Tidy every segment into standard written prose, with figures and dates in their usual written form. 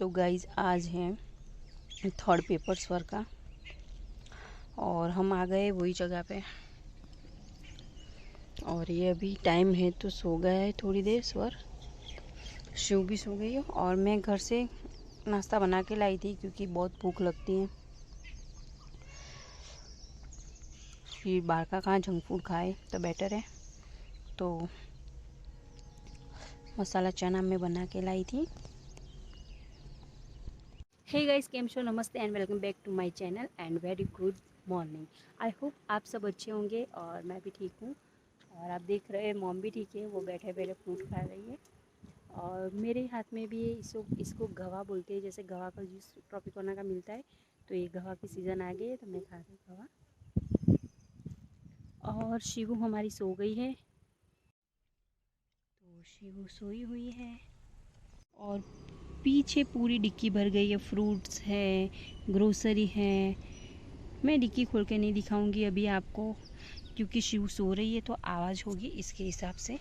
तो गाइज आज है थर्ड पेपर स्वर का और हम आ गए वही जगह पे। और ये अभी टाइम है तो सो गया है थोड़ी देर स्वर, शिव भी सो गई है। और मैं घर से नाश्ता बना के लाई थी क्योंकि बहुत भूख लगती है, फिर बाहर का कहाँ जंक फूड खाए तो बेटर है। तो मसाला चना मैं बना के लाई थी। हे गाइस, केम शो, नमस्ते and welcome back to my channel and very good morning. I hope आप सब अच्छे होंगे और मैं भी ठीक हूँ। और आप देख रहे हैं मॉम भी ठीक है, वो बैठे बैठे फ्रूट खा रही है। और मेरे हाथ में भी इसको गवा बोलते हैं, जैसे गवा का जूस ट्रॉपिकोना का मिलता है। तो ये गवा की सीज़न आ गई है तो मैं खा रही गवा। और शिवू हमारी सो गई है, तो शिवू सोई हुई है। और पीछे पूरी डिक्की भर गई है, फ्रूट्स है, ग्रोसरी है। मैं डिक्की खोल के नहीं दिखाऊंगी अभी आपको क्योंकि शिव सो रही है तो आवाज़ होगी इसके हिसाब से।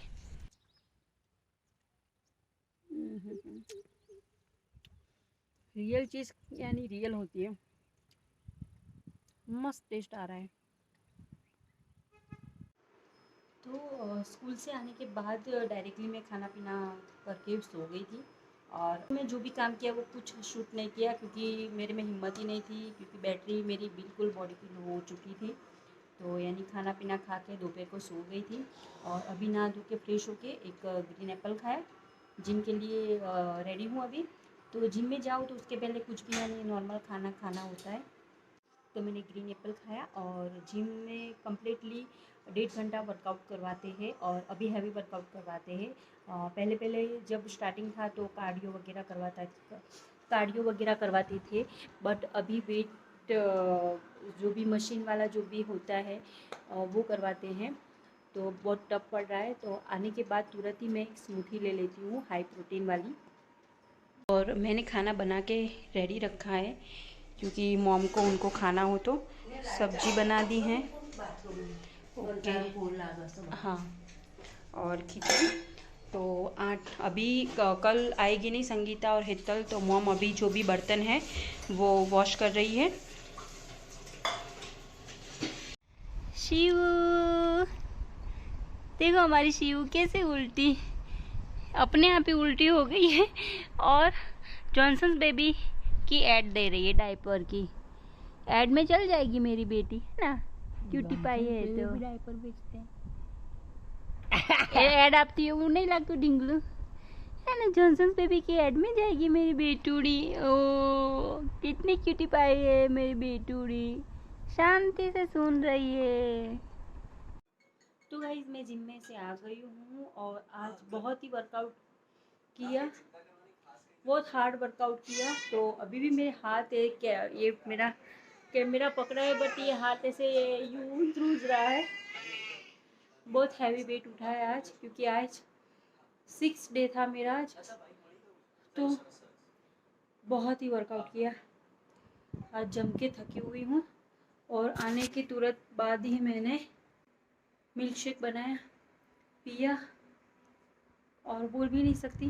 रियल चीज़ यानी रियल होती है। मस्त टेस्ट आ रहा है। तो स्कूल से आने के बाद डायरेक्टली मैं खाना पीना करके सो गई थी। और मैं जो भी काम किया वो कुछ शूट नहीं किया क्योंकि मेरे में हिम्मत ही नहीं थी, क्योंकि बैटरी मेरी बिल्कुल बॉडी की लो हो चुकी थी। तो यानी खाना पीना खा के दोपहर को सो गई थी। और अभी नहा धो के फ्रेश होके एक ग्रीन एप्पल खाया, जिम के लिए रेडी हूँ अभी। तो जिम में जाओ तो उसके पहले कुछ भी यानी नॉर्मल खाना खाना होता है। तो मैंने ग्रीन एप्पल खाया और जिम में कम्प्लीटली 1.5 घंटा वर्कआउट करवाते हैं और अभी हैवी वर्कआउट करवाते हैं। पहले पहले जब स्टार्टिंग था तो कार्डियो वगैरह करवाते थे, बट अभी वेट जो भी मशीन वाला जो भी होता है वो करवाते हैं। तो बहुत टफ पड़ रहा है, तो आने के बाद तुरंत ही मैं एक स्मूथी ले लेती हूँ हाई प्रोटीन वाली। और मैंने खाना बना के रेडी रखा है क्योंकि मॉम को उनको खाना हो। तो सब्जी बना दी है, ओके हाँ, और खिचड़ी। तो अभी कल आएगी नहीं संगीता और हितल, तो मॉम अभी जो भी बर्तन है वो वॉश कर रही है। शिव देखो, हमारी शिव कैसे उल्टी अपने आप ही उल्टी हो गई है। और जॉनसन बेबी की ऐड दे रही है, डायपर की ऐड में चल जाएगी मेरी बेटी, है ना? क्यूटी पाई है तो डायपर बेचते हैं। ऐड आती है वो नहीं लगती ढिंगलू, है ना? जॉनसन बेबी की ऐड में जाएगी मेरी बेटूड़ी। ओ कितनी क्यूटी पाई है मेरी बेटूड़ी, शांति से सुन रही है। तो गाइस, मैं जिम में से आ गई हूँ और आज बहुत ही वर्कआउट किया, बहुत हार्ड वर्कआउट किया। तो अभी भी मेरे हाथ है, क्या ये मेरा कैमरा पकड़ा है बट ये हाथ ऐसे यूं ध्रुज रहा है। बहुत हैवी वेट उठाया आज क्योंकि आज 6 डे था मेरा आज, तो बहुत ही वर्कआउट किया। आज जम के थकी हुई हूँ। और आने के तुरंत बाद ही मैंने मिल्क शेक बनाया, पिया और बोल भी नहीं सकती,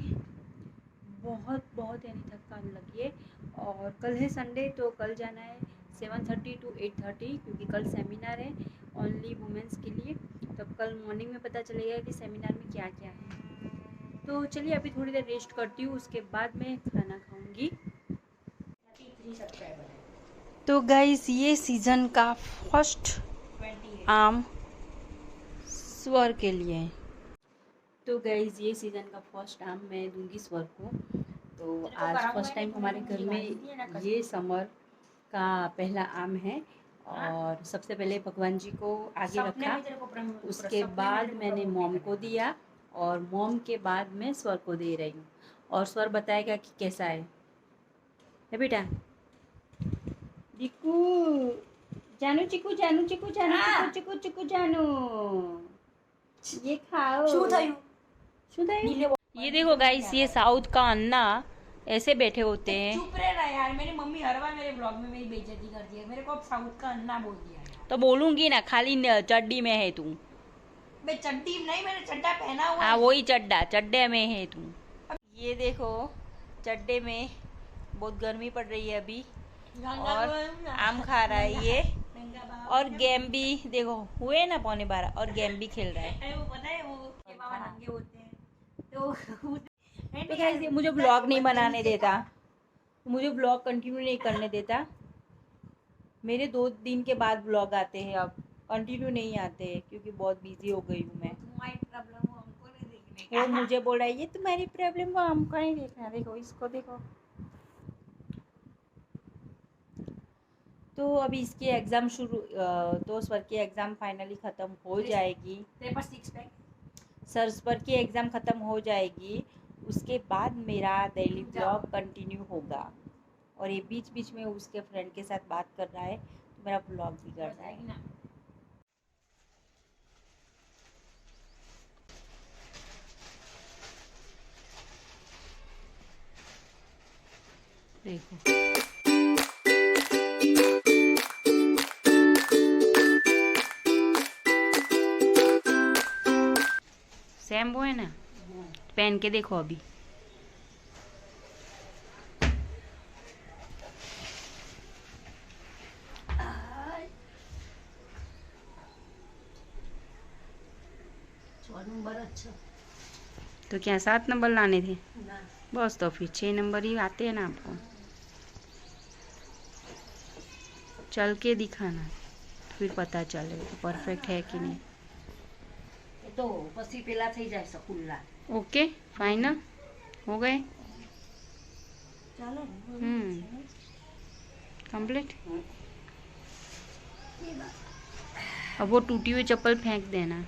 बहुत यानी थकान लगी है। और कल है संडे, तो कल जाना है 7:30 to 8:30 क्योंकि कल सेमिनार है ओनली वुमेंस के लिए। तब कल मॉर्निंग में पता चलेगा कि सेमिनार में क्या क्या है। तो चलिए अभी थोड़ी देर रेस्ट करती हूँ, उसके बाद मैं खाना खाऊंगी। तो गाइस, ये सीज़न का फर्स्ट आम स्वर के लिए है। तो गाइस, ये सीज़न का फर्स्ट आम मैं दूंगी स्वर को। तो आज फर्स्ट टाइम हमारे घर में ये समर का पहला आम है। और सबसे पहले भगवान जी को आगे रखा, उसके बाद मैंने मॉम को दिया और मॉम के बाद मैं स्वर को दे रही हूँ। और स्वर बताएगा कि कैसा है बेटा। दिक्कू जानू, चिकू जानू, चिकू जानू, चिकू चिकू चिकू जानू, ये खाओ। ये देखो गाइस, ये साउथ का अन्ना ऐसे बैठे होते हैं। चुप रहना यार, मेरी मम्मी हर बार मेरे ब्लॉग में मेरी बेइज्जती करती है। मेरे को अब साउथ का अन्ना बोल दिया यार। तो बोलूंगी ना, खाली चड्डी में है तू। मैं चड्डी नहीं, मैंने चड्डा पहना हुआ है। हाँ वही चड्डे में है तू। ये देखो, चड्डे में बहुत गर्मी पड़ रही है अभी, और आम खा रहा है ये, और गेम भी देखो हुए ना 11:15 और गेम भी खेल रहा है। वो पता है, वो के बाबा नंगे होते हैं तो गाइस ये मुझे ब्लॉग नहीं बनाने देता, मुझे ब्लॉग कंटिन्यू नहीं करने देता। मेरे 2 दिन के बाद ब्लॉग आते हैं, अब कंटिन्यू नहीं आते क्योंकि बहुत बिजी हो गई हूँ मैं। तुम्हारी प्रॉब्लम वो हमको नहीं देखने वो मुझे बोल रहा है ये तुम्हारी प्रॉब्लम वो हमको नहीं देखना, देखो इसको देखो। तो अभी इसकी एग्ज़ाम शुरू, तो सर की एग्ज़ाम फाइनली ख़त्म हो जाएगी, पेपर 6 पे सर की एग्ज़ाम ख़त्म हो जाएगी। उसके बाद मेरा डेली ब्लॉग कंटिन्यू होगा, और ये बीच बीच में उसके फ्रेंड के साथ बात कर रहा है तो मेरा ब्लॉग भी कर रहा है। देखो सेम वो है ना, पहन के देखो अभी। नंबर अच्छा तो क्या 7 नंबर लाने थे? ना, बस तो फिर 6 नंबर ही आते हैं ना आपको, चल के दिखाना फिर पता चले परफेक्ट है कि नहीं। तो પછી પેલા થઈ જાય સકુલ્લા। ओके फाइनल हो गए, ચાલો कंप्लीट। अब वो टूटी हुई चप्पल फेंक देना।